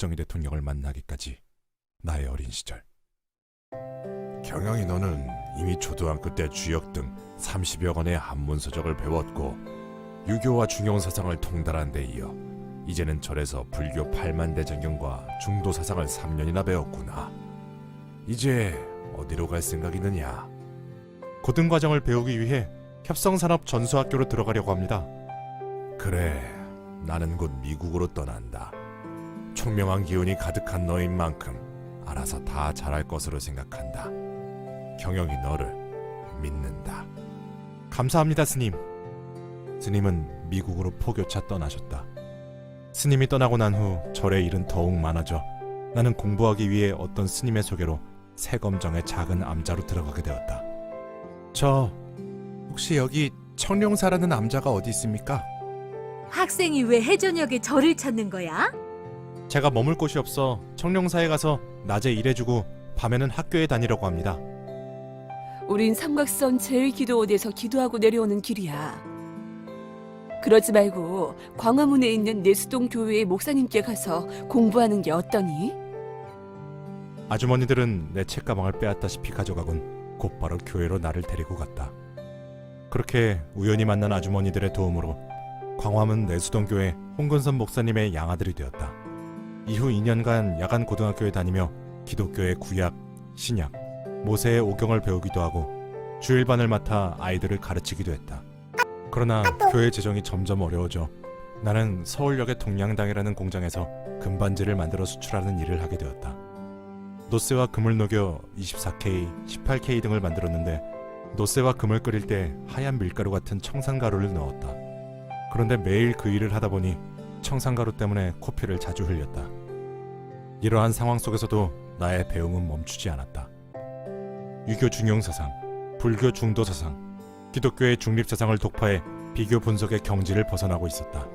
박정희 대통령을 만나기까지 나의 어린 시절. 경영이 너는 이미 초등학교 때 주역 등 30여 권의 한문 서적을 배웠고 유교와 중용사상을 통달한 데 이어 이제는 절에서 불교 8만대장경과 중도사상을 3년이나 배웠구나. 이제 어디로 갈 생각이느냐? 고등과정을 배우기 위해 협성산업 전수학교로 들어가려고 합니다. 그래, 나는 곧 미국으로 떠난다. 총명한 기운이 가득한 너인 만큼 알아서 다 잘할 것으로 생각한다. 경영이 너를 믿는다. 감사합니다, 스님. 스님은 미국으로 포교차 떠나셨다. 스님이 떠나고 난 후 절의 일은 더욱 많아져 나는 공부하기 위해 어떤 스님의 소개로 세검정의 작은 암자로 들어가게 되었다. 저 혹시 여기 청룡사라는 암자가 어디 있습니까? 학생이 왜 해저녁에 절을 찾는 거야? 제가 머물 곳이 없어 청룡사에 가서 낮에 일해주고 밤에는 학교에 다니려고 합니다. 우린 삼각선 제1기도원에서 기도하고 내려오는 길이야. 그러지 말고 광화문에 있는 내수동 교회의 목사님께 가서 공부하는 게 어떠니? 아주머니들은 내 책가방을 빼앗다시피 가져가곤 곧바로 교회로 나를 데리고 갔다. 그렇게 우연히 만난 아주머니들의 도움으로 광화문 내수동교회 홍근선 목사님의 양아들이 되었다. 이후 2년간 야간 고등학교에 다니며 기독교의 구약, 신약, 모세의 오경을 배우기도 하고 주일반을 맡아 아이들을 가르치기도 했다. 그러나 교회 재정이 점점 어려워져 나는 서울역의 동양당이라는 공장에서 금반지를 만들어 수출하는 일을 하게 되었다. 노쇠와 금을 녹여 24K, 18K 등을 만들었는데 노쇠와 금을 끓일 때 하얀 밀가루 같은 청산가루를 넣었다. 그런데 매일 그 일을 하다 보니 청산가루 때문에 코피를 자주 흘렸다. 이러한 상황 속에서도 나의 배움은 멈추지 않았다. 유교 중용사상, 불교 중도사상, 기독교의 중립사상을 독파해 비교 분석의 경지를 벗어나고 있었다.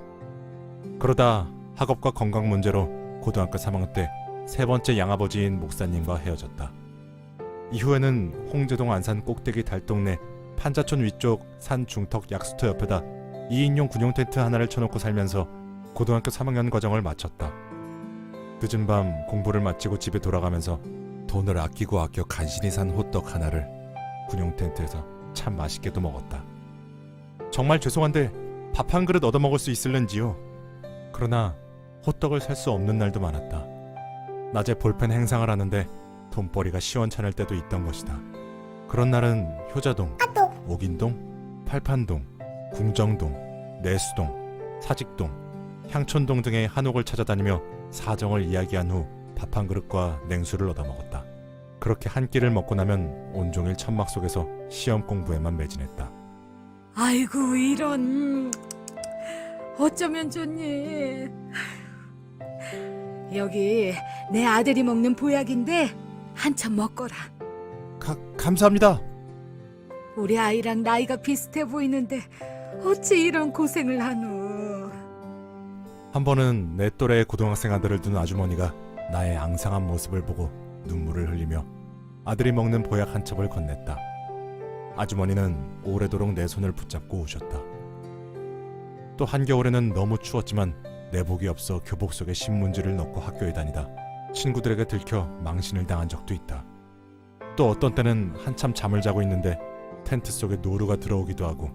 그러다 학업과 건강 문제로 고등학교 3학년 때 세 번째 양아버지인 목사님과 헤어졌다. 이후에는 홍제동 안산 꼭대기 달동네 판자촌 위쪽 산 중턱 약수터 옆에다 2인용 군용 텐트 하나를 쳐놓고 살면서 고등학교 3학년 과정을 마쳤다. 늦은 밤 공부를 마치고 집에 돌아가면서 돈을 아끼고 아껴 간신히 산 호떡 하나를 군용 텐트에서 참 맛있게도 먹었다. 정말 죄송한데 밥 한 그릇 얻어먹을 수 있을는지요? 그러나 호떡을 살 수 없는 날도 많았다. 낮에 볼펜 행상을 하는데 돈벌이가 시원찮을 때도 있던 것이다. 그런 날은 효자동, 옥인동, 팔판동, 궁정동, 내수동, 사직동, 향촌동 등의 한옥을 찾아다니며 사정을 이야기한 후 밥 한 그릇과 냉수를 얻어먹었다. 그렇게 한 끼를 먹고 나면 온종일 천막 속에서 시험 공부에만 매진했다. 아이고 이런 어쩌면 좋니. 여기 내 아들이 먹는 보약인데 한참 먹거라. 감사합니다. 우리 아이랑 나이가 비슷해 보이는데 어찌 이런 고생을 하노. 한 번은 내 또래의 고등학생 아들을 둔 아주머니가 나의 앙상한 모습을 보고 눈물을 흘리며 아들이 먹는 보약 한 첩을 건넸다. 아주머니는 오래도록 내 손을 붙잡고 우셨다. 또 한겨울에는 너무 추웠지만 내복이 없어 교복 속에 신문지를 넣고 학교에 다니다 친구들에게 들켜 망신을 당한 적도 있다. 또 어떤 때는 한참 잠을 자고 있는데 텐트 속에 노루가 들어오기도 하고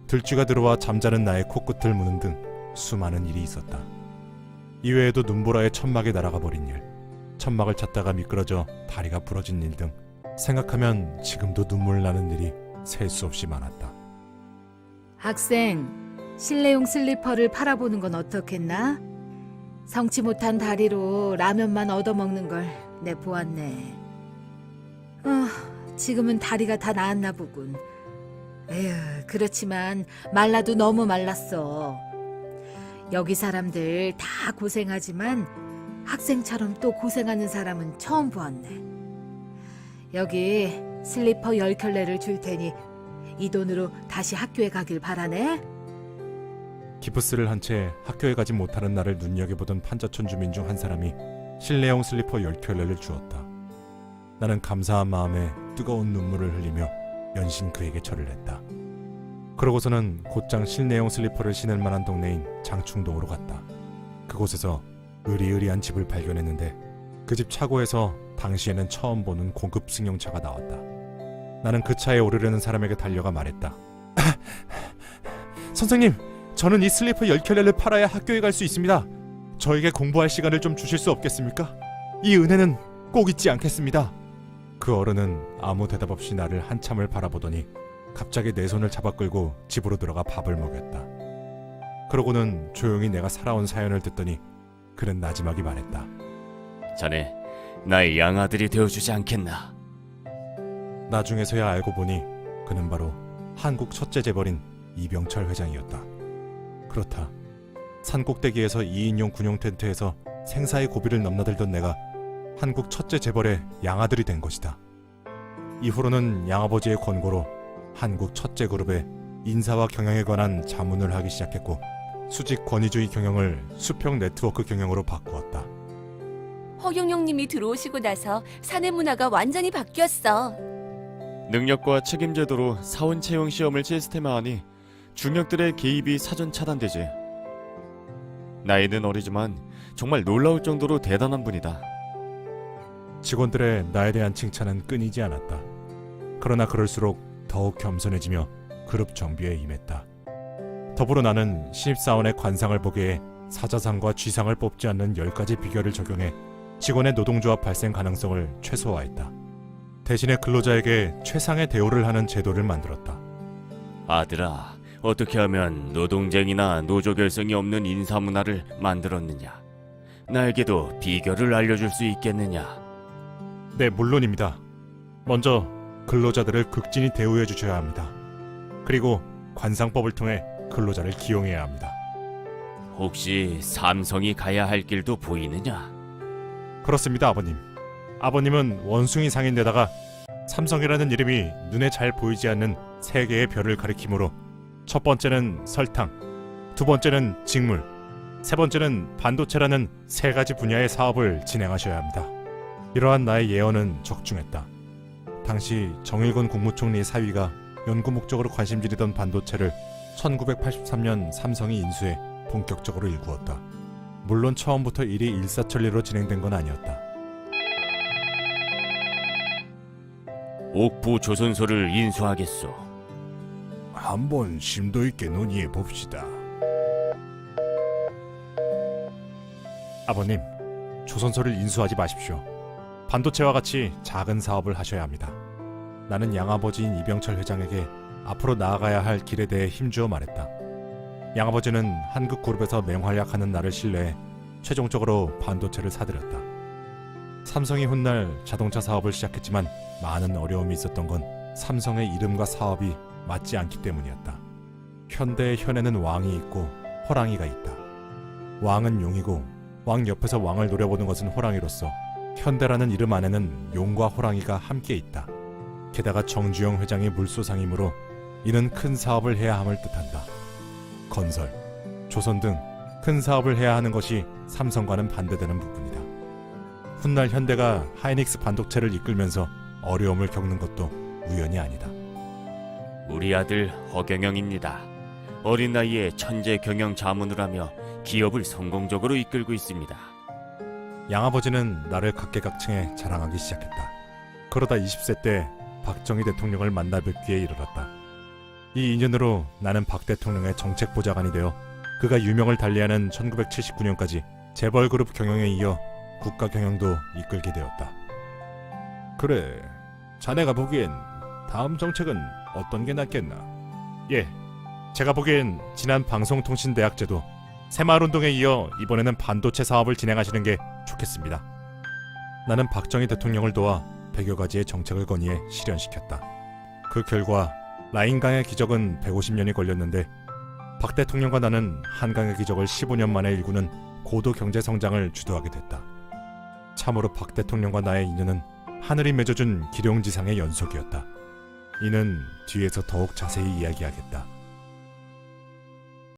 들쥐가 들어와 잠자는 나의 코끝을 무는 등 수많은 일이 있었다. 이외에도 눈보라에 천막이 날아가 버린 일, 천막을 찾다가 미끄러져 다리가 부러진 일 등 생각하면 지금도 눈물 나는 일이 셀 수 없이 많았다. 학생, 실내용 슬리퍼를 팔아보는 건 어떻겠나? 성치 못한 다리로 라면만 얻어먹는 걸 내 보았네. 지금은 다리가 다 나았나 보군. 에휴, 그렇지만 말라도 너무 말랐어. 여기 사람들 다 고생하지만 학생처럼 또 고생하는 사람은 처음 보았네. 여기 슬리퍼 10켤레를 줄 테니 이 돈으로 다시 학교에 가길 바라네. 기프스를 한 채 학교에 가지 못하는 나를 눈여겨보던 판자촌 주민 중 한 사람이 실내용 슬리퍼 10켤레를 주었다. 나는 감사한 마음에 뜨거운 눈물을 흘리며 연신 그에게 절을 했다. 그러고서는 곧장 실내용 슬리퍼를 신을 만한 동네인 장충동으로 갔다. 그곳에서 으리으리한 집을 발견했는데 그 집 차고에서 당시에는 처음 보는 고급 승용차가 나왔다. 나는 그 차에 오르려는 사람에게 달려가 말했다. 선생님, 저는 이 슬리퍼 10켤레를 팔아야 학교에 갈 수 있습니다. 저에게 공부할 시간을 좀 주실 수 없겠습니까? 이 은혜는 꼭 잊지 않겠습니다. 그 어른은 아무 대답 없이 나를 한참을 바라보더니 갑자기 내 손을 잡아 끌고 집으로 들어가 밥을 먹였다. 그러고는 조용히 내가 살아온 사연을 듣더니 그는 나지막이 말했다. 자네 나의 양아들이 되어주지 않겠나? 나중에서야 알고 보니 그는 바로 한국 첫째 재벌인 이병철 회장이었다. 그렇다. 산꼭대기에서 2인용 군용 텐트에서 생사의 고비를 넘나들던 내가 한국 첫째 재벌의 양아들이 된 것이다. 이후로는 양아버지의 권고로 한국 첫째 그룹의 인사와 경영에 관한 자문을 하기 시작했고 수직 권위주의 경영을 수평 네트워크 경영으로 바꾸었다. 허경영님이 들어오시고 나서 사내 문화가 완전히 바뀌었어. 능력과 책임 제도로 사원 채용 시험을 시스템화하니 중역들의 개입이 사전 차단되지. 나이는 어리지만 정말 놀라울 정도로 대단한 분이다. 직원들의 나에 대한 칭찬은 끊이지 않았다. 그러나 그럴수록 더욱 겸손해지며 그룹 정비에 임했다. 더불어 나는 신입사원의 관상을 보기에 사자상과 쥐상을 뽑지 않는 10가지 비결을 적용해 직원의 노동조합 발생 가능성을 최소화했다. 대신에 근로자에게 최상의 대우를 하는 제도를 만들었다. 아들아, 어떻게 하면 노동쟁이나 노조 결성이 없는 인사 문화를 만들었느냐? 나에게도 비결을 알려줄 수 있겠느냐? 네, 물론입니다. 먼저 근로자들을 극진히 대우해 주셔야 합니다. 그리고 관상법을 통해 근로자를 기용해야 합니다. 혹시 삼성이 가야 할 길도 보이느냐? 그렇습니다, 아버님. 아버님은 원숭이 상인데다가 삼성이라는 이름이 눈에 잘 보이지 않는 세 개의 별을 가리키므로 첫 번째는 설탕, 두 번째는 직물, 세 번째는 반도체라는 세 가지 분야의 사업을 진행하셔야 합니다. 이러한 나의 예언은 적중했다. 당시 정일건 국무총리 사위가 연구 목적으로 관심지리던 반도체를 1983년 삼성이 인수해 본격적으로 일구었다. 물론 처음부터 일이 일사천리로 진행된 건 아니었다. 옥부 조선소를 인수하겠소. 한번 심도 있게 논의해 봅시다. 아버님, 조선소를 인수하지 마십시오. 반도체와 같이 작은 사업을 하셔야 합니다. 나는 양아버지인 이병철 회장에게 앞으로 나아가야 할 길에 대해 힘주어 말했다. 양아버지는 한국그룹에서 맹활약하는 나를 신뢰해 최종적으로 반도체를 사들였다. 삼성이 훗날 자동차 사업을 시작했지만 많은 어려움이 있었던 건 삼성의 이름과 사업이 맞지 않기 때문이었다. 현대의 현에는 왕이 있고 호랑이가 있다. 왕은 용이고 왕 옆에서 왕을 노려보는 것은 호랑이로서 현대라는 이름 안에는 용과 호랑이가 함께 있다. 게다가 정주영 회장이 물소상이므로 이는 큰 사업을 해야 함을 뜻한다. 건설, 조선 등 큰 사업을 해야 하는 것이 삼성과는 반대되는 부분이다. 훗날 현대가 하이닉스 반도체를 이끌면서 어려움을 겪는 것도 우연이 아니다. 우리 아들 허경영입니다. 어린 나이에 천재 경영 자문을 하며 기업을 성공적으로 이끌고 있습니다. 양아버지는 나를 각계각층에 자랑하기 시작했다. 그러다 20세 때 박정희 대통령을 만나 뵙기에 이르렀다. 이 인연으로 나는 박 대통령의 정책보좌관이 되어 그가 유명을 달리하는 1979년까지 재벌그룹 경영에 이어 국가 경영도 이끌게 되었다. 그래, 자네가 보기엔 다음 정책은 어떤 게 낫겠나? 예, 제가 보기엔 지난 방송통신대학제도 새마을운동에 이어 이번에는 반도체 사업을 진행하시는 게 좋겠습니다. 나는 박정희 대통령을 도와 100여 가지의 정책을 건의해 실현시켰다. 그 결과 라인강의 기적은 150년이 걸렸는데 박 대통령과 나는 한강의 기적을 15년 만에 일구는 고도 경제 성장을 주도하게 됐다. 참으로 박 대통령과 나의 인연은 하늘이 맺어준 기룡지상의 연속이었다. 이는 뒤에서 더욱 자세히 이야기하겠다.